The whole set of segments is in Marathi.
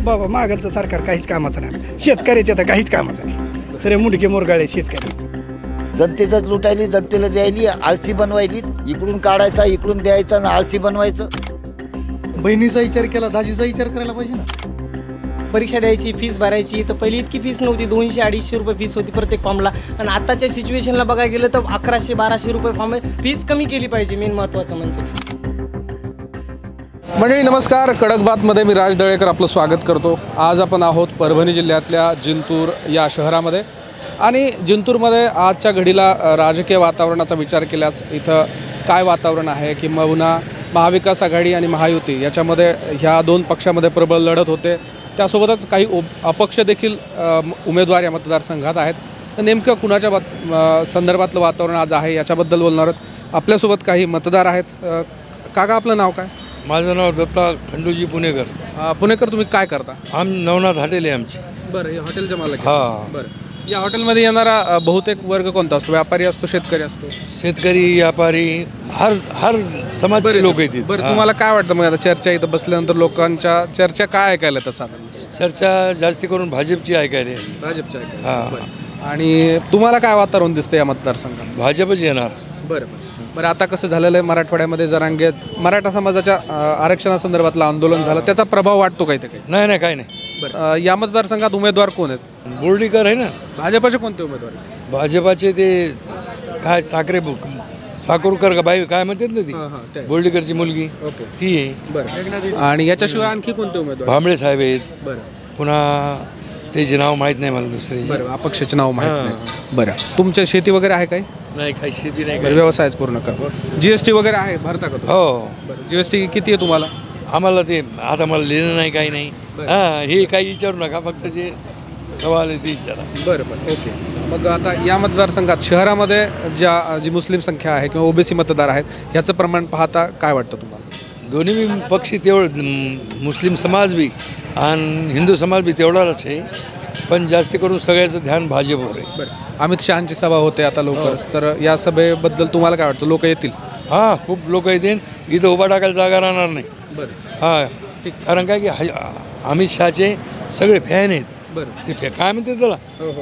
बाबा मागलचं सरकार काहीच कामाचं नाही, शेतकऱ्याचे तर काहीच कामाचं नाही, सरे मुंडके मोरगाळे शेतकरी. जनतेचाच लुटायली, जनतेला द्यायली, आळसी बनवायली, इकडून काढायचा इकडून द्यायचा आणि आळसी बनवायचं. बहिणीचा विचार केला, दाजीचा विचार करायला पाहिजे ना. परीक्षा द्यायची, फीस भरायची, तर पहिली इतकी फीस नव्हती, 200-250 रुपये फीस होती प्रत्येक फॉर्मला. आणि आताच्या सिच्युएशनला बघायला गेलं तर 1100-1200 रुपये फॉर्म आहे. फीस कमी केली पाहिजे, मेन महत्त्वाचं म्हणजे. मंडळी नमस्कार, कडक बातमध्ये मी राज दळेकर आपलं स्वागत करतो. आज आपण आहोत परभणी जिल्ह्यातल्या जिंतूर या शहरामध्ये. आणि जिंतूरमध्ये आजच्या घडीला राजकीय वातावरणाचा विचार केल्यास इथं काय वातावरण आहे, किंबहुना महाविकास आघाडी आणि महायुती याच्यामध्ये ह्या दोन पक्षामध्ये प्रबळ लढत होते. त्यासोबतच काही अपक्ष देखील उमेदवार या मतदारसंघात आहेत. तर नेमकं कुणाच्या संदर्भातलं वातावरण आज आहे याच्याबद्दल बोलणार आहोत. आपल्यासोबत काही मतदार आहेत. काका, आपलं नाव काय? माझं नाव दत्ता खंडूजी पुणेकर. पुणेकर, तुम्ही काय करता? नवनाथ हॉटेल आहे आमची. बरं, हे हॉटेलच्या मालक? हां. बरं, या हॉटेलमध्ये येणारा बहुतेक वर्ग कोणता असतो? व्यापारी असतो, शेतकरी असतो? शेतकरी, व्यापारी, हर समाजचे लोक येतील. बरं, तुम्हाला काय वाटतं मग आता चर्चा इथं बसल्यानंतर लोकांच्या चर्चा काय ऐकायला येतात? चर्चा जास्ती करून भाजपची ऐकायला. भाजपच्या? हां. आणि तुम्हाला काय वातावरण दिसतं या मतदारसंघात? भाजपच येणार. बरं, आता कसं झालेलं आहे, मराठवाड्यामध्ये जरांगे मराठा समाजाच्या आरक्षणासंदर्भातलं आंदोलन झालं, त्याचा प्रभाव वाटतो का इथे काही? नाही, काही नाही. बरं, या मतदारसंघात उमेदवार कोण आहेत? बोर्डीकर आहे ना. भाजपाचे कोणते उमेदवार? भाजपाचे ते काय साकुरकर का बाई काय म्हणतात ना, ती बोर्डीकरची मुलगी. ओके, ती आहे. बरं, आणि याच्याशिवाय आणखी कोणते उमेदवार? भांबळे साहेब आहेत. बरं, पुन्हा त्याचे नाव माहीत नाही मला दुसरे. बरं, अपक्षाचे नाव माहीत नाही. बरं, तुमच्या शेती वगैरे आहे काही? नाही, काही शेती नाही. बरं, व्यवसायच पूर्ण कर. GST वगैरे आहे, भरता का? हो. बरं, GST किती आहे तुम्हाला? आम्हाला ते आता मला लिहिणं नाही, काही नाही. हां, हे काही विचारू नका, फक्त जे सवाल आहे ते विचारा. बरं, ओके. मग आता या मतदारसंघात शहरामध्ये जी मुस्लिम संख्या आहे किंवा OBC मतदार आहेत याचं प्रमाण पाहता काय वाटतं तुम्हाला? दोन्ही बी पक्षी तेवढं, मुस्लिम समाज बी आणि हिंदू समाज बी तेवढाच आहे, पण जास्ती करून सगळ्याचं ध्यान भाजपवर आहे. बरं, अमित शहांची सभा होते आता लवकरच, तर या सभेबद्दल तुम्हाला काय वाटतं? लोक येतील? हां, खूप लोक येतील. इथं उभा टाकायला जागा राहणार नाही. बरं, हां, ठीक. कारण काय की अमित शहाचे सगळे फॅन आहेत. बरं, ते काय म्हणते त्याला,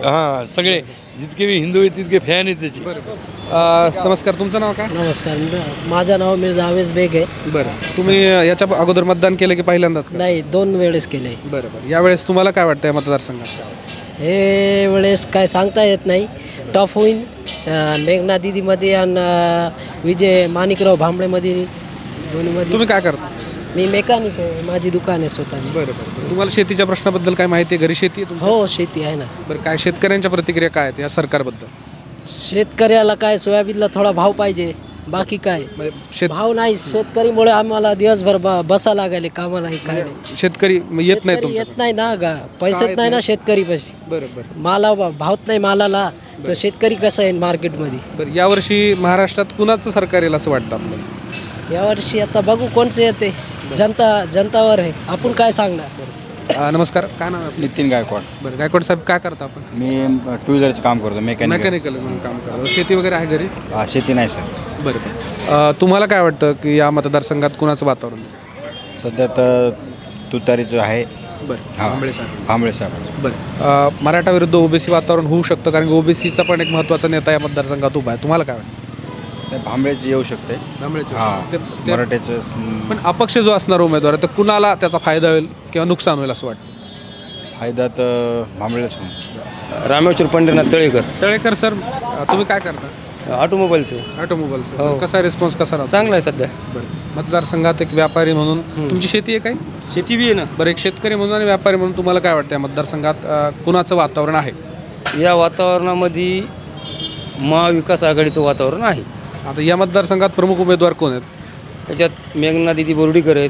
हां, सगळे जितके बी हिंदू आहेत तितके फॅन आहेत त्याचे. नमस्कार, तुमचं नाव काय? नमस्कार, माझं नाव मिर्झा आवेश बेग आहे. बरं, तुम्ही याच्या अगोदर मतदान केलं की पहिल्यांदाच? नाही, 2 वेळेस केले. बरं, यावेळेस तुम्हाला काय वाटतं या मतदारसंघात? हे वेळेस काय सांगता येत नाही, टफ होईल. मेघना दिदीमध्ये आणि विजय माणिकराव भांबळेमध्ये, दोन्हीमध्ये. तुम्ही काय करता? मी मेकॅनिक आहे, माझी दुकान आहे स्वतःची. बरं, तुम्हाला शेतीच्या प्रश्नाबद्दल काय माहिती आहे? घरी शेती आहे? हो, शेती आहे ना. बरं, काय शेतकऱ्यांच्या प्रतिक्रिया काय आहेत या सरकारबद्दल? शेतकऱ्याला काय सोयाबीनला थोडा भाव पाहिजे, बाकी काय भाव नाही. शेतकरीमुळे आम्हाला दिवसभर बसा लागायले, कामा नाही, काय नाही. शेतकरी येत नाही? येत नाही ना, पैसेच नाही ना शेतकरी पाशी. बरं, माला भावत नाही मालाला, तर शेतकरी कसं आहे मार्केटमध्ये. बरं, यावर्षी महाराष्ट्रात कुणाचं सरकार येईल असं वाटतं आपल्याला? यावर्षी आता बघू कोणचं येते. जनतावर आहे, आपण काय सांगणार. नमस्कार, काय नाव आहे आपलं? नितीन गायकवाड. बरं, गायकवाड साहेब काय करता आपण? मी 2 व्हीलरचं काम करतो, मेकॅनिकल म्हणून काम करतो. शेती वगैरे आहे घरी? शेती नाही सर. बरं, तुम्हाला काय वाटतं की या मतदारसंघात कुणाचं वातावरण दिसतं? सध्या तर तुतारीचं आहे. बरं, भांबळे साहेब. बरं, मराठा विरुद्ध OBC वातावरण होऊ शकतं, कारण OBCचा पण एक महत्त्वाचा नेता या मतदारसंघात उभा आहे. तुम्हाला काय वाटतं? भांबळेच येऊ शकते. मराठ्याचं पण अपक्ष जो असणार उमेदवार तर कुणाला त्याचा फायदा होईल किंवा नुकसान होईल असं वाटतं? फायदा तर भांबळेच होईल. रामेश्वर पंढरीनाथ तळेकर सर, तुम्ही काय करता? ऑटोमोबाईलचे. कसा रिस्पॉन्स कसा राहतो? चांगला आहे सध्या. बरं, मतदारसंघात एक व्यापारी म्हणून तुमची शेती आहे काय? शेती बी आहे ना. बरं, एक शेतकरी म्हणून आणि व्यापारी म्हणून तुम्हाला काय वाटतं या मतदारसंघात कुणाचं वातावरण आहे? या वातावरणामध्ये महाविकास आघाडीचं वातावरण आहे. आता या मतदारसंघात प्रमुख उमेदवार कोण आहेत? त्याच्यात मेघना दिदी बोर्डीकर आहेत,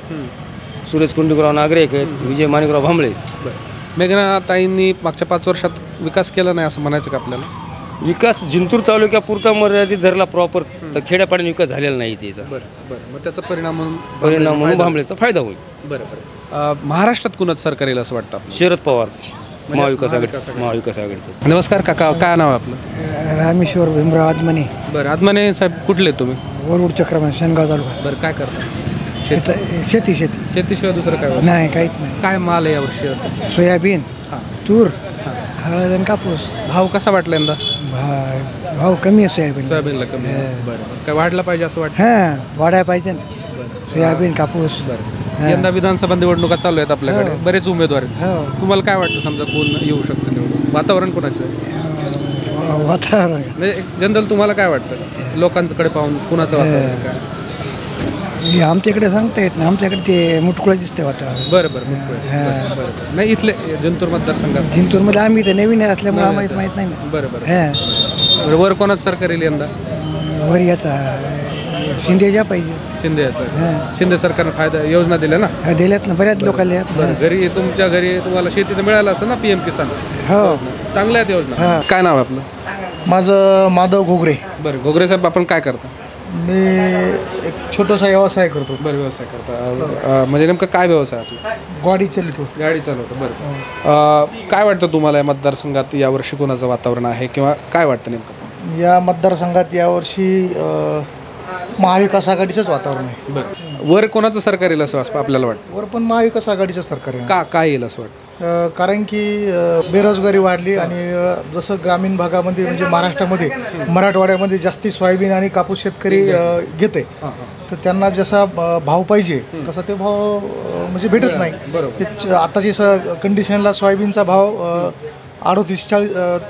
सुरेश कुंडूकराव नागरिक आहेत, विजय माणिकराव भांबळे आहेत. मेघनाताईंनी मागच्या 5 वर्षात विकास केला नाही असं म्हणायचं का आपल्याला? विकास जिंतूर तालुक्यापुरता मर्यादित धरला प्रॉपर, तर खेड्यापाड्याने विकास झालेला नाही त्याचा. बरं, मग त्याचा परिणाम म्हणून भांबळेचा फायदा होईल. बरं, महाराष्ट्रात कुणाच सरकार येईल असं वाटतं? शरद पवार, महाविकास आघाडीचं. नमस्कार काका, काय नाव आहे आपलं? रामेश्वर भीमराव आदमने. बरं, आदमाने साहेब कुठले तुम्ही? वरुड चक्रमान, शेनगाव तालुका. बरं, काय करता? शेती शेतीशिवाय दुसरं काय होतं? नाही, काहीच नाही. काय माल आहे यावर्षी? सोयाबीन, तूर, हळद आणि कापूस. भाव कसा वाटला यंदा? भाव कमी आहे सोयाबीन. सोयाबीनला कमी आहे. बरं, काय वाढला पाहिजे असं वाटतं? वाढायला पाहिजे ना. सोयाबीन, कापूस. यंदा विधानसभा निवडणुका चालू आहेत आपल्याकडे, बरेच उमेदवार आहेत. तुम्हाला काय वाटतं, समजा कोण येऊ शकतं निवडून? वातावरण कोणाचं आहे? वातावरण म्हणजे जनरल तुम्हाला काय वाटतं, लोकांकडे पाहून कुणाचं वातावरण काय? आमच्याकडे सांगता येत नाही. आमच्याकडे ते मुटकुळं दिसते वातावरण. बरं. नाही, इथले जिंतूर मतदारसंघात जिंतूरमध्ये आम्ही तर नवीन असल्यामुळे आम्हाला माहीत नाही ना. बरं. वर कोणाचं सरकार येईल यंदा? वर याचा शिंदेच्या पाहिजे. शिंदे सरकारने फायदा योजना दिल्या ना? दिल्यात ना, बऱ्याच लोकांना. घरी तुमच्या घरी तुम्हाला शेतीचं मिळालं असं ना, PM किसान? हो, चांगल्या आहेत योजना. काय नाव आहे आपलं? माझं माधव घोगरे. बरं, घोगरे साहेब, आपण काय करता? मी एक छोटासा व्यवसाय करतो. बरं, व्यवसाय करता. म्हणजे नेमकं काय व्यवसाय आपला? गाडी चालवतो. बरं. काय वाटतं तुम्हाला या मतदारसंघात यावर्षी कोणाचं वातावरण आहे, किंवा काय वाटतं नेमकं? या मतदारसंघात यावर्षी महाविकास आघाडीचंच वातावरण आहे. बरं. वर कोणाचं सरकार येईल असं आपल्याला वाटतं? वर पण महाविकास आघाडीचं सरकार आहे. काय येईल असं वाटतं? कारण की बेरोजगारी वाढली आणि जसं ग्रामीण भागामध्ये म्हणजे महाराष्ट्रामध्ये मराठवाड्यामध्ये जास्ती सोयाबीन आणि कापूस शेतकरी घेते, तर त्यांना जसा भाव पाहिजे तसा ते भाव म्हणजे भेटत नाही. आताची कंडिशनला सोयाबीनचा भाव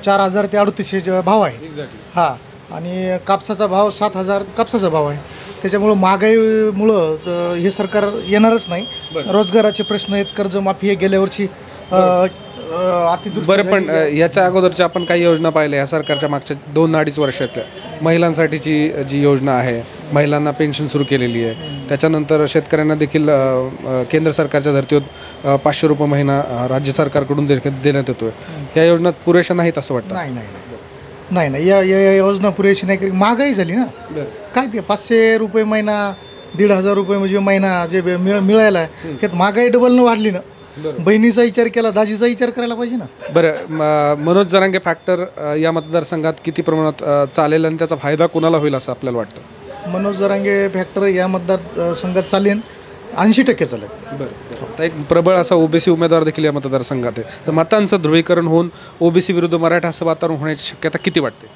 4,000 ते 3,800 भाव आहे. आणि कापसाचा भाव 7,000 कापसाचा भाव आहे. त्याच्यामुळं महागाईमुळं हे सरकार येणारच नाही. रोजगाराचे प्रश्न आहेत, कर्जमाफी हे गेल्या वर्षी बरं. पण याच्या अगोदरच्या आपण काही योजना पाहिल्या या सरकारच्या मागच्या 2-2.5 वर्षातल्या. महिलांसाठीची जी योजना आहे, महिलांना पेन्शन सुरू केलेली आहे. त्याच्यानंतर शेतकऱ्यांना देखील केंद्र सरकारच्या धर्तीवर 500 रुपये महिना राज्य सरकारकडून देण्यात येतोय. ह्या योजना पुरेशा नाहीत असं वाटतं? नाही, या योजना पुरेशी नाही. महागाई झाली ना. काय ते 500 रुपये महिना, 1,500 रुपये म्हणजे महिना जे मिळायला आहे, त्यात महागाई डबल न वाढली ना. बहिणीचा विचार केला, दाजीचा विचार करायला पाहिजे ना. बरं. मनोज जरांगे फॅक्टर या मतदारसंघात किती प्रमाणात चालेल आणि त्याचा फायदा कोणाला होईल असं आपल्याला वाटतं? मनोज जरांगे फॅक्टर या मतदारसंघात चालेल, 80% चालेल. बरं. आता एक प्रबळ असा ओबीसी उमेदवार देखील या मतदारसंघात आहे, तर मतांचं ध्रुवीकरण होऊन ओबीसी विरुद्ध मराठा असं वातावरण होण्याची शक्यता किती वाटते?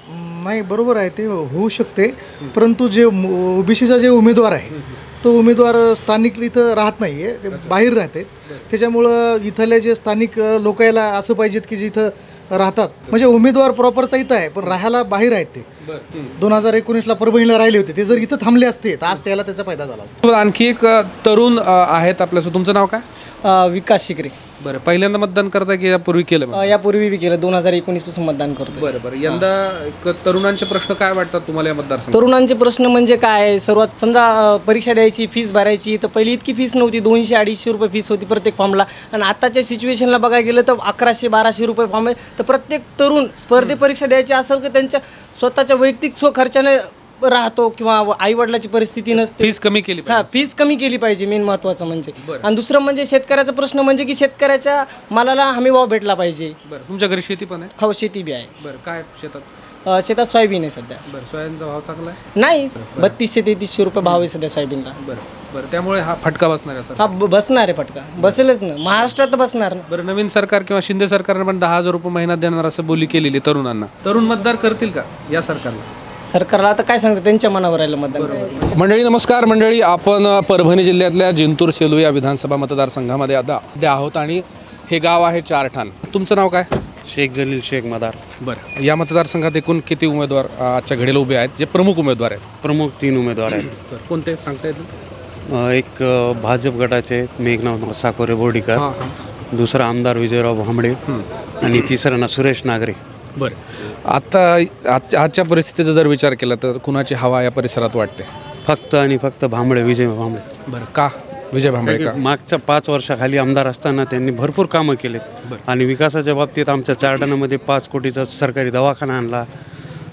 नाही, बरोबर आहे, ते होऊ शकते. परंतु जे ओबीसीचा जे उमेदवार आहे तो उमेदवार स्थानिक इथं राहत नाही आहे, बाहेर राहते. त्याच्यामुळं इथले जे स्थानिक लोक याला असं पाहिजेत की जे इथं राहतात, म्हणजे उमेदवार प्रॉपरचा इथं आहे पण राहायला बाहेर आहेत. ते 2019ला परभणीला राहिले होते, ते जर इथं थांबले असते तर आज त्याला त्याचा फायदा झाला असता. आणखी एक तरुण आहेत आपल्यासोबत. तुमचं नाव काय? विकास शिकरे. बरं. पहिल्यांदा मतदान करता की यापूर्वी केलं? यापूर्वी बी केलं, 2019 पासून मतदान करतो. बरं. यंदा तरुणांचे प्रश्न काय वाटतात तुम्हाला या मतदारसंघात? तरुणांचे प्रश्न म्हणजे काय, सर्वात समजा परीक्षा द्यायची, फीस भरायची, तर पहिली इतकी फीस नव्हती. 200-250 रुपये फीस होती प्रत्येक फॉर्मला. आणि आताच्या सिच्युएशनला बघायला गेलं तर 1100-1200 रुपये फॉर्म आहे. तर प्रत्येक तरुण स्पर्धे परीक्षा द्यायची असेल की त्यांच्या स्वतःच्या वैयक्तिक स्वखर्चाने राहतो किंवा आईवडिलाची परिस्थिती नसते. फीस कमी केली फीस कमी केली पाहिजे, मेन महत्त्वाचं म्हणजे. आणि दुसरं म्हणजे शेतकऱ्याचा प्रश्न म्हणजे की शेतकऱ्याच्या मालाला हमी भाव भेटला पाहिजे. बरं. तुमच्या घरी शेती पण आहे? हो, शेती बी आहे. बरं. काय शेतात? शेतात सोयाबीन आहे सध्या. बरं. सोयाबीनचा भाव चांगला आहे? नाही, 3200-3300 रुपये भाव आहे सध्या सोयाबीनला. बरं. त्यामुळे हा फटका बसणार आहे सर? हा, बसणार आहे फटका, बसेलच ना, महाराष्ट्रात बसणार ना. बरं. नवीन सरकार किंवा शिंदे सरकारने पण 10,000 रुपये महिना देणार असं बोली केलेली तरुणांना. तरुण मतदार करतील का या सरकारला आता काय सांगतं, त्यांच्या मनावर राहिलं मतदान. मंडळी नमस्कार. मंडळी, आपण परभणी जिल्ह्यातल्या जिंतूर सेलू या विधानसभा मतदारसंघामध्ये आता आहोत आणि हे गाव आहे चारठाण. तुमचं नाव काय? शेख जलील शेख मदार. बरं. या मतदारसंघात एकूण किती उमेदवार आजच्या घडीला उभे आहेत, जे प्रमुख उमेदवार आहेत? प्रमुख 3 उमेदवार आहेत. कोणते सांगता येतील? एक भाजप गटाचे मेघनाथ साकोरे बोर्डीकर, दुसरा आमदार विजयराव भांबळे आणि तिसरा सुरेश नागरे. बरं. आजच्या परिस्थितीचा जर विचार केला तर कुणाची हवा या परिसरात वाटते? फक्त आणि फक्त विजय भांबळे. बरं. का विजय भांबळे? का? मागच्या 5 वर्षाखाली आमदार असताना त्यांनी भरपूर कामं केलेत आणि विकासाच्या बाबतीत आमच्या चारठाणामध्ये 5 कोटीचा सरकारी दवाखाना आणला,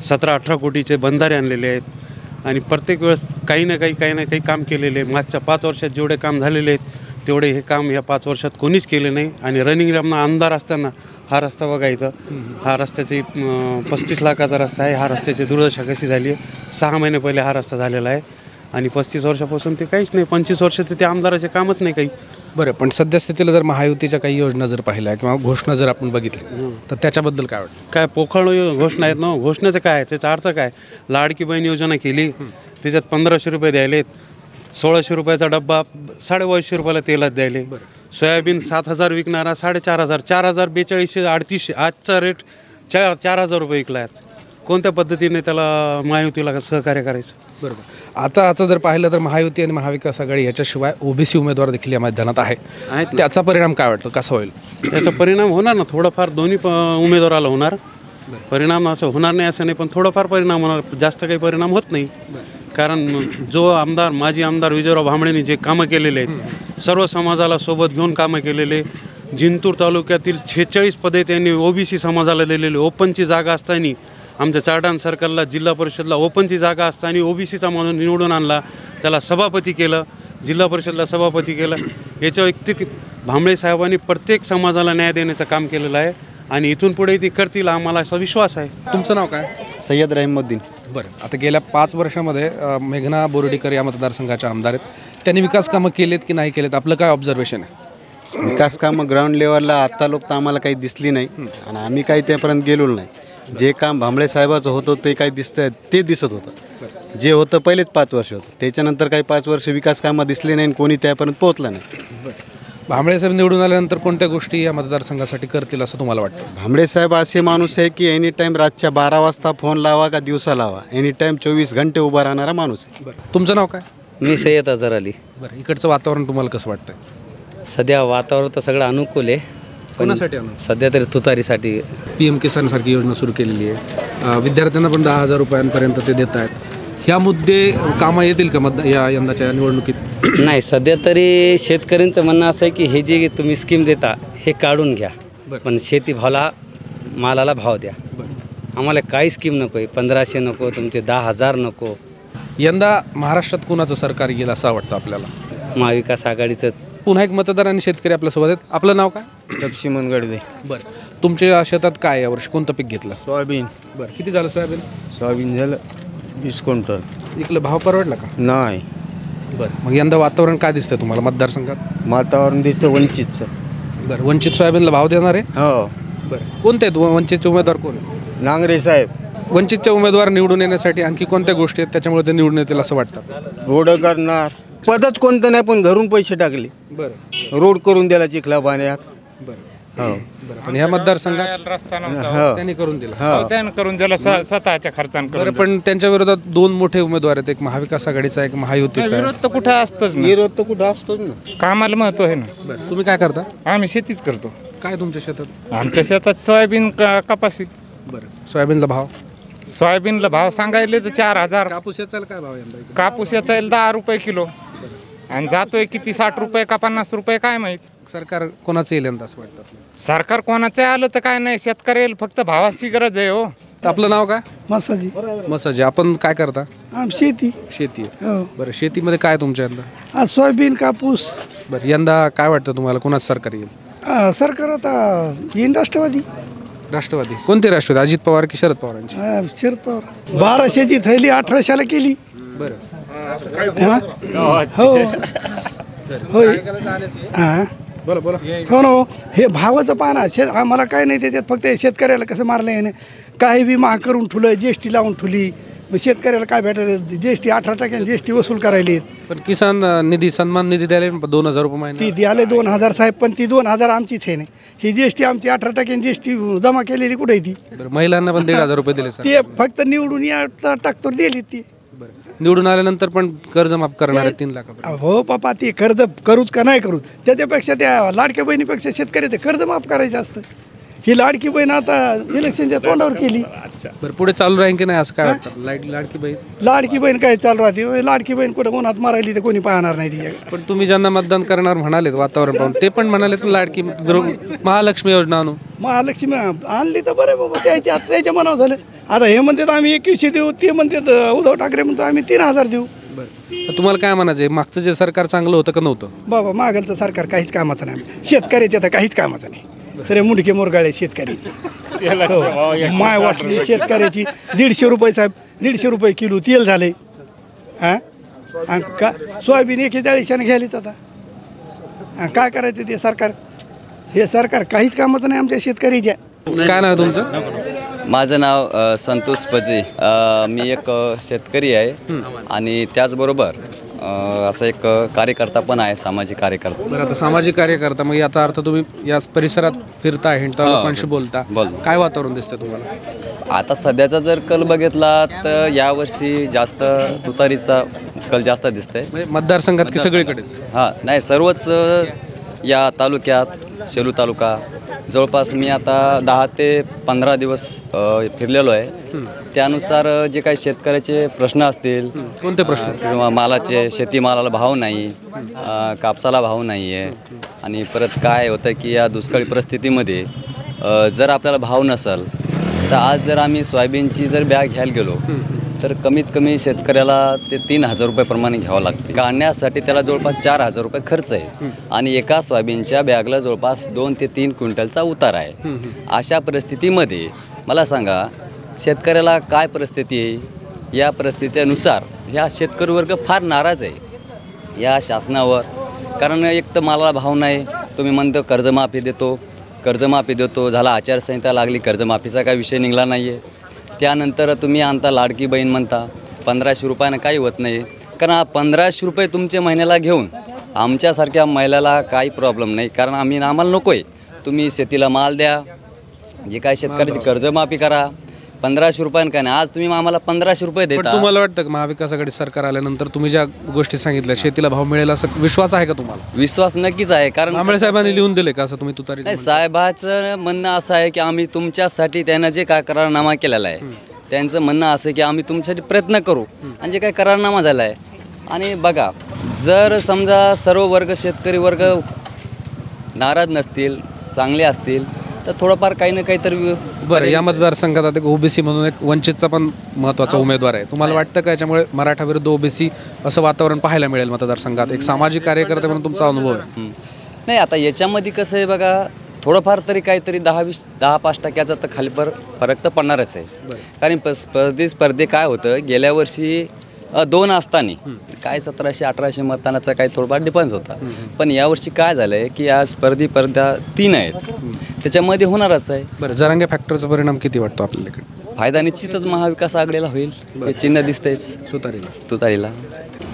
17-18 कोटीचे बंधारे आणलेले आहेत आणि प्रत्येक वेळेस काही ना काही काम केलेले. मागच्या 5 वर्षात जेवढे काम झालेले आहेत तेवढे हे काम या 5 वर्षात कोणीच केले नाही. आणि रनिंग रमना आमदार असताना हा रस्ता बघायचा, हा रस्त्याची 35 लाखाचा रस्ता आहे. हा रस्त्याची दुर्दशा कशी झाली आहे, 6 महिने पहिले हा रस्ता झालेला आहे आणि 35 वर्षापासून ते काहीच नाही. 25 वर्ष ते आमदाराचे कामच नाही काही. बरं, पण सद्यस्थितीला जर महायुतीच्या काही योजना जर पाहिल्या किंवा घोषणा जर आपण बघितल्या तर त्याच्याबद्दल काय वाटतं? काय पोखळ घोषणा आहेत ना. घोषणेचं काय, त्याचा अर्थ काय? लाडकी बहीण योजना केली, त्याच्यात 1500 रुपये द्यायलेत. 1600 रुपयाचा डब्बा 2250 रुपयाला तेलात द्यायले. सोयाबीन 7000 विकणारा 4500, 4000, 4200, 3800, आजचा रेट 4000 रुपये विकला आहेत. कोणत्या पद्धतीने त्याला महायुतीला सहकार्य करायचं? बरोबर. आता जर पाहिलं तर महायुती आणि महाविकास आघाडी याच्याशिवाय ओबीसी उमेदवार देखील या मैदानात आहे. त्याचा परिणाम काय वाटतो, कसा होईल? त्याचा परिणाम होणार ना, थोडाफार दोन्ही उमेदवाराला होणार. परिणाम असं होणार नाही असं नाही, पण थोडाफार परिणाम होणार, जास्त काही परिणाम होत नाही. कारण जो आमदार, माजी आमदार विजयराव भांबळेंनी जे कामं केलेले आहेत, सर्व समाजाला सोबत घेऊन कामं केलेले. जिंतूर तालुक्यातील 46 पदे त्यांनी ओबीसी समाजाला दिलेले. ओपनची जागा असताना आमच्या चारडाण सर्कलला जिल्हा परिषदला ओपनची जागा असताना ओबीसीचा म्हणून निवडून आणला, त्याला सभापती केलं, जिल्हा परिषदला सभापती केलं. याच्या व्यतिरिक्त भांबळे साहेबांनी प्रत्येक समाजाला न्याय देण्याचं काम केलेलं आहे आणि इथून पुढे ती करतील आम्हाला असा विश्वास आहे. तुमचं नाव काय? सय्यद रहिमुद्दीन. बरं, आता गेल्या 5 वर्षामध्ये मेघना बोर्डीकर या मतदारसंघाच्या आमदार आहेत. त्यांनी विकास कामं केलेत की नाही केलेत, आपलं काय ऑब्झर्वेशन आहे? विकास कामं ग्राउंड लेवलला आत्ता लोक तर आम्हाला काही दिसली नाही आणि आम्ही काही त्यापर्यंत गेलो नाही. जे काम भांबळे साहेबाचं होतं ते काही दिसतं ते दिसत होतं. जे होतं पहिलेच 5 वर्ष होतं, त्याच्यानंतर काही 5 वर्ष विकास कामं दिसले नाही आणि कोणी त्यापर्यंत पोहोचलं नाही. भांबळे साहेब निवडून आल्यानंतर कोणत्या गोष्टी या मतदारसंघासाठी करतील असं तुम्हाला वाटतं? भांबळे साहेब असे माणूस आहे की एनी टाईम रातच्या 12 वाजता फोन लावा का दिवसा लावा, एनी टाईम 24 घंटे उभा राहणारा माणूस आहे. तुमचं नाव काय? मी सय्यद अझहर अली. बरं, इकडचं वातावरण तुम्हाला कसं वाटतंय? सध्या वातावरण तर सगळं अनुकूल आहे. कोणासाठी? सध्या तरी तुतारीसाठी. PM किसान सारखी योजना सुरू केलेली आहे. विद्यार्थ्यांना पण 10,000 रुपयांपर्यंत ते देत आहेत. ह्या मुद्दे कामं येतील का या यंदाच्या निवडणुकीत? नाही, सध्या तरी शेतकऱ्यांचं म्हणणं असं आहे की हे जे तुम्ही स्कीम देता हे काढून घ्या, पण शेतीभावाला मालाला भाव द्या. आम्हाला काही स्कीम नको आहे. 1500 नको, तुमचे 10,000 नको. यंदा महाराष्ट्रात कुणाचं सरकार येईल असं वाटतं आपल्याला? महाविकास आघाडीचंच. पुन्हा एक मतदार आणि शेतकरी आपल्यासोबत आहेत. आपलं नाव काय? लक्ष्मण गडदे. बरं, तुमच्या शेतात काय यावर्षी कोणतं पीक घेतलं? सोयाबीन. बरं, किती झालं सोयाबीन? सोयाबीन झालं 20 क्विंटल. इकडलं भाव परवडला का? नाही. बरं, मग यंदा वातावरण काय दिसतंय तुम्हाला मतदारसंघात? वातावरण दिसतं वंचितचं. बरं, वंचित सोयाबीनला भाव देणार आहे? हो. बरं, कोणते आहेत वंचितचे उमेदवार? कोण आहे? नांगरे साहेब. वंचितचे उमेदवार निवडून येण्यासाठी आणखी कोणत्या गोष्टी आहेत त्याच्यामुळे ते निवडून येतील असं वाटतं? रोड करणार. पदच कोणतं नाही, पण घरून पैसे टाकले. बरं, रोड करून दिला चिखला पाण्यात. बरं. हो. बरं, पण ह्या मतदारसंघात रस्ता त्यांनी करून दिला. त्यानं करून दिला स्वतःच्या खर्चानं. बरं, पण त्यांच्या विरोधात 2 मोठे उमेदवार आहेत, एक महाविकास आघाडीचा, एक महायुतीचा. विरोध तर कुठं असतोच ना. विरोध तर कुठं असतोच ना. कामाला महत्व आहे ना. बरं, तुम्ही काय करता? आम्ही शेतीच करतो. काय तुमच्या शेतात? आमच्या शेतात सोयाबीन कपाशी. बरं, सोयाबीनला भाव? सोयाबीनला भाव सांगायले तर 4000. कापूस याचा काय भाव यंदा? कापूस याचा 10 रुपये किलो आणि जातोय किती 60 रुपये का 50 रुपये काय माहीत. सरकार कोणाचं येईल यंदा असं वाटतं? सरकार कोणाचं आलं तर काय नाही, शेतकऱ्याला फक्त भावाची गरज आहे. हो. आपलं नाव काय? मसाजी. मसाजी. आपण काय करता? शेती. शेती. हो. बरं, शेतीमध्ये काय तुमच्या यंदा? सोयाबीन, कापूस. बरं, यंदा काय वाटतं तुम्हाला कोणाचं सरकार येईल? सरकार आता येईन राष्ट्रवादी. राष्ट्रवादी. कोणते राष्ट्रवादी? अजित पवार की शरद पवारांची? शरद पवार. 1200ची थैली 1800ला केली. बरं, हो होय. हां, बोला. हो ना. हे भावाचं पाना आम्हाला काय नाही त्याच्यात, फक्त शेतकऱ्याला कसं मारलं आहे ना, काही बी महाग करून ठुलं, GST लावून ठुली. मग शेतकऱ्याला काय भेटायला? GST 18% GST वसूल करायली. पण किसान निधी, सन्मान निधी द्यायला 2000 रुपये महिना. ती द्याले 2000 साहेब, पण ती 2000 आमचीच आहे नाही. ही GST आमची 18% GST जमा केलेली कुठे ती? बरं, महिलांना पण 1500 रुपये दिले सर. ते फक्त निवडून या टाकतो दिली ती. निवडून आल्यानंतर पण कर्ज माफ करणार आहे 3 लाख. हो पापा, ती कर्ज करूच का नाही करूच, त्याच्यापेक्षा त्या लाडक्या बहिणीपेक्षा शेतकऱ्याचं कर्ज माफ करायचं असतं. ही लाडकी बहीण आता इलेक्शनच्या तोंडावर केली. बरं, पुढे चालू राहील की नाही असं काय वाटतं? लाडकी बहीण. लाडकी बहीण काय चालू राहते? लाडकी बहीण कुठं उन्हात मारायली तर कोणी पाहणार नाही ती. पण तुम्ही ज्यांना मतदान करणार म्हणालेत वातावरण पाहून, ते पण म्हणालेत लाडकी महालक्ष्मी योजना आणू. महालक्ष्मी आणली तर बरं बाबा, त्याच्या मनावर झालं. आता हे म्हणतात आम्ही 2100 देऊ, ते म्हणतात उद्धव ठाकरे म्हणतो आम्ही 3000 देऊ. बरं, तुम्हाला काय म्हणायचं आहे? मागचं जे सरकार चांगलं होतं का नव्हतं? बाबा, मागलचं सरकार काहीच कामाचं नाही. शेतकऱ्याचे तर काहीच कामाचं नाही. सरे मुंडके मोरगाळे शेतकऱ्याची. माय वाचली शेतकऱ्याची. 150 रुपये साहेब, 150 रुपये किलो तेल झाले. हां, आणि का सोयाबीन 41 घ्यायलीत आता काय करायचं ते सरकार, हे सरकार काहीच कामाचं नाही आमच्या शेतकरीच्या. काय नाव आहे तुमचं? माझं नाव संतोष पजे. मी एक शेतकरी आहे आणि त्याचबरोबर असं एक कार्यकर्ता पण आहे, सामाजिक कार्यकर्ता. बरं, आता सामाजिक कार्यकर्ता मग याचा अर्थ तुम्ही या परिसरात फिरता, हिंडता, लोकांशी बोलता, काय वातावरण दिसतं तुम्हाला? आता सध्याचा जर कल बघितला तर यावर्षी जास्त तुतारीचा कल जास्त दिसतंय. म्हणजे मतदारसंघात की सगळीकडेच? हां, नाही, सर्वच या तालुक्यात, सेलू तालुका जवळपास मी आता 10 ते 15 दिवस फिरलेलो आहे. त्यानुसार जे काही शेतकऱ्याचे प्रश्न असतील, कोणते प्रश्न? किंवा मालाचे, शेतीमालाला भाव नाही, कापसाला भाव नाही आहे, आणि परत काय होतं की या दुष्काळी परिस्थितीमध्ये जर आपल्याला भाव नसेल तर आज जर आम्ही सोयाबीनची जर बॅग घ्यायला गेलो तर कमीत कमी शेतकऱ्याला ते 3,000 रुपयाप्रमाणे घ्यावं लागते. काढण्यासाठी त्याला जवळपास 4,000 रुपये खर्च आहे आणि एका सोयाबीनच्या बॅगला जवळपास 2 ते 3 क्विंटलचा उतार आहे. अशा परिस्थितीमध्ये मला सांगा शेतकऱ्याला काय परिस्थिती आहे? या परिस्थितीनुसार ह्या शेतकरी वर्ग फार नाराज आहे या शासनावर. कारण एक तर मालाला भाव नाही, तुम्ही म्हणतो कर्जमाफी देतो, झाला आचारसंहिता लागली, कर्जमाफीचा काही विषय निघाला नाही आहे. त्यानंतर तुम्ही आणता लाडकी बहीण म्हणता, 1500 रुपयानं काही होत नाही. कारण 1500 रुपये तुमच्या महिन्याला घेऊन आमच्यासारख्या महिलाला काही प्रॉब्लेम नाही, कारण आम्हाला नको आहे. तुम्ही शेतीला माल द्या, जे काय शेतकऱ्याची कर्जमाफी करा, 1500 रुपयानं काय नाही. आज तुम्ही आम्हाला 1500 रुपये देता. तुम्हाला वाटतं की महाविकास आघाडी सरकार आल्यानंतर तुम्ही ज्या गोष्टी सांगितल्या शेतीला भाव मिळेल असं विश्वास आहे का तुम्हाला? विश्वास नक्कीच आहे. कारण कांबळे साहेबांनी लिहून दिले का असं तुम्ही तुतारी? नाही, साहेबाचं म्हणणं असं आहे की आम्ही तुमच्यासाठी त्यानं जे काय करारनामा केलेला आहे त्यांचं म्हणणं असं आहे की आम्ही तुमच्यासाठी प्रयत्न करू, आणि जे काही करारनामा झाला आहे. आणि बघा, जर समजा सर्व वर्ग, शेतकरी वर्ग नाराज नसतील, चांगले असतील तर थोडंफार काही ना काहीतरी. बरं, या मतदारसंघात आता ओबीसी म्हणून एक वंचितचा पण महत्त्वाचा उमेदवार आहे. तुम्हाला वाटतं का याच्यामुळे मराठा विरुद्ध ओबीसी असं वातावरण पाहायला मिळेल मतदारसंघात? एक सामाजिक कार्यकर्ते म्हणून तुमचा अनुभव आहे. नाही, आता याच्यामध्ये कसं आहे बघा, थोडंफार तरी काहीतरी 10-5% तर खाली फरक तर पडणारच आहे. कारण स्पर्धे काय होतं, गेल्या वर्षी 2 असताना काय 1700-1800 मतदानाचा काही थोडंफार डिफरन्स होता. पण यावर्षी काय झालं आहे की या स्पर्धा 3 आहेत, त्याच्यामध्ये होणारच आहे. बरं, जरांगे फॅक्टरचा परिणाम किती वाटतो आपल्याकडे? फायदा निश्चितच महाविकास आघाडीला होईल, हे चिन्ह दिसतंयच तुतारीला.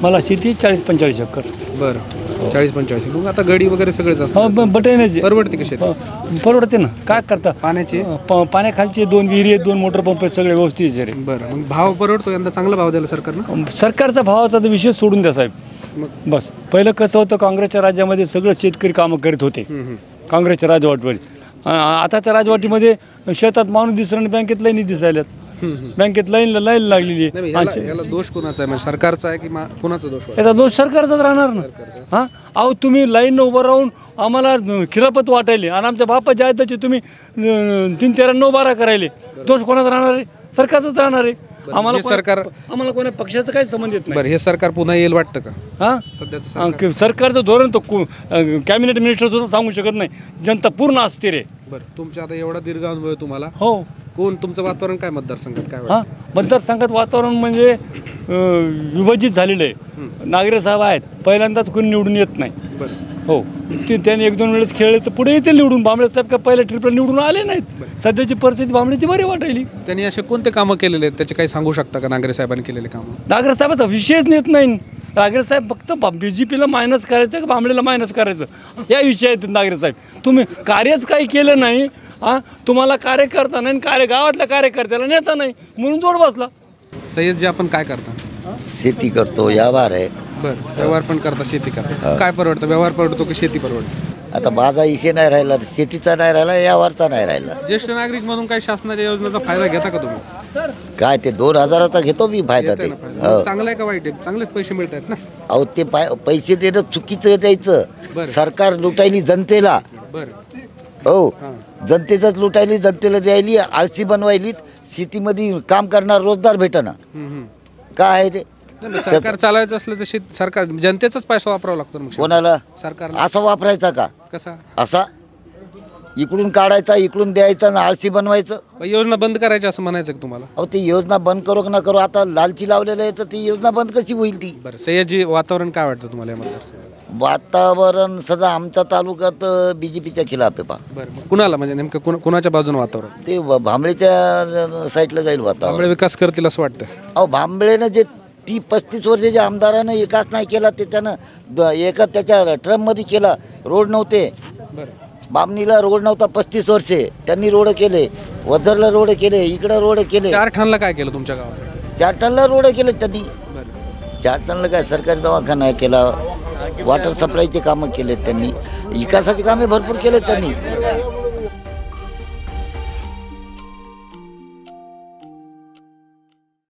मला शेती 40-45 एकर. बरं, 40-45. मग आता गडी वगैरे सगळेच असतं. बटेण्याची परवडते की शेती? परवडते ना. काय करता, पाण्याची पाण्याखालचे 2 विहिरी आहेत, 2 मोटर पंप आहेत, सगळे व्यवस्थित आहे. बरं, मग भाव परवडतो? यंदा चांगला भाव द्यायला सरकारनं? सरकारचा भावाचा तर विषय सोडून द्या साहेब. बस, पहिलं कसं होतं, काँग्रेसच्या राज्यामध्ये सगळं शेतकरी कामं करीत होते काँग्रेसच्या राजवटीमध्ये. आताच्या राजवटीमध्ये शेतात माणूस दिसणं, बँकेत लाईनी दिसायल्यात, बँकेत लाईन लागलेली आहे. याला दोष कोणाचा आहे? म्हणजे सरकारचा आहे की कोणाचा दोष? याचा दोष सरकारचाच राहणार ना. हां, अहो तुम्ही लाईननं उभं राहून आम्हाला खिरापत वाटायले आणि आमच्या बापाच्या आयताचे तुम्ही 3-13-9-12 करायले, दोष कोणाचा राहणार आहे? सरकारचाच राहणार आहे. आम्हाला कोणा पक्षाचा काही संबंध येत नाही. बरं, हे सरकार पुन्हा येईल वाटतं का? हां, सध्याचं सरकारचं धोरण तो कॅबिनेट मिनिस्टर सुद्धा सांगू शकत नाही, जनता पूर्ण अस्थिर आहे. बरं, तुमच्या आता एवढा दीर्घ अनुभव आहे तुम्हाला. हो. कोण तुमचं वातावरण काय मतदारसंघात काय? हां, मतदारसंघात वातावरण म्हणजे विभाजित झालेलं आहे. नागरे साहेब आहेत, पहिल्यांदाच कोणी निवडून येत नाही. बरं, हो, त्यांनी 1-2 वेळेस खेळले तर पुढे येतील निवडून. भांबळे साहेब का पहिल्या ट्रिपला निवडून आले नाहीत. सध्याची परिस्थिती भांबळेची बरी वाटायली. त्यांनी असे कोणते कामं केलेले आहेत त्याचे काही सांगू शकता का? नागरे साहेबांनी केलेले कामं? नागरे साहेबाचा विषयच नेत नाही. नागरे साहेब फक्त BJPला मायनस करायचं का भांबळेला मायनस करायचं या विषय आहेत नागरे साहेब. तुम्ही कार्यच काही केलं नाही. हां, तुम्हाला कार्यकर्ता नाही, गावातल्या कार्यकर्त्याला नेता नाही, म्हणून जोड बसला. सय्यदजी, आपण काय करता? शेती करतो, व्यवहार आहे. बरं, व्यवहार पण करता, शेती करता. काय परवडतं, व्यवहार परवडतो की शेती परवडते? आता माझा विषय नाही राहिला, शेतीचा नाही राहिला, व्यवहारचा नाही राहिला. ज्येष्ठ नागरिक म्हणून काय शासनाच्या योजनेचा फायदा घेता का तुम्ही? काय ते 2000चा घेतो मी फायदा. ते चांगला आहे का वाईट आहे? चांगलेच पैसे मिळत आहेत ना. अहो, ते पैसे देणं चुकीचं द्यायचं. सरकार लुटायली जनतेला. हो, जनतेचाच लुटायली, जनतेला द्यायली, आळशी बनवायली, शेतीमध्ये काम करणार रोजगार भेटना. काय आहे ते? सरकार चालवायचं असलं तर सरकार जनतेचाच पैसा वापरावा लागतो. कोणाला? सरकार. असा वापरायचा का? कसा? असा इकडून काढायचा इकडून द्यायचा आणि आळशी बनवायचं. योजना बंद करायची असं म्हणायचं का तुम्हाला? अहो ती योजना बंद करू ना करू, आता लालची लावलेलं आहे तर ती योजना बंद कशी होईल ती? बरं, सह्याद्री वातावरण काय वाटतं तुम्हाला या मतदारसंघात? वातावरण सध्या आमच्या तालुक्यात BJPच्या खिलाफ आहे पा. बरं, कुणाला म्हणजे नेमकं कुणाच्या बाजूने वातावरण? ते भांबळेच्या साईडला जाईल वातावरण. भांबळे विकास करतील असं वाटतं? अहो भांबळेनं जे 35 वर्षाच्या आमदारानं विकास नाही केला ते त्यानं एका त्याच्या ट्रममध्ये केला. रोड नव्हते, बामणीला रोड नव्हता 35 वर्षे, त्यांनी रोड केले. वझरला रोड केले, इकडं रोड केले. 4 ठणला काय केलं तुमच्या गावात? 4 टनला रोड केले त्यांनी. 4 टनला काय सरकारी दवाखाना केला, वॉटर सप्लायचे कामं केलेत त्यांनी, विकासाची कामे भरपूर केलेत त्यांनी.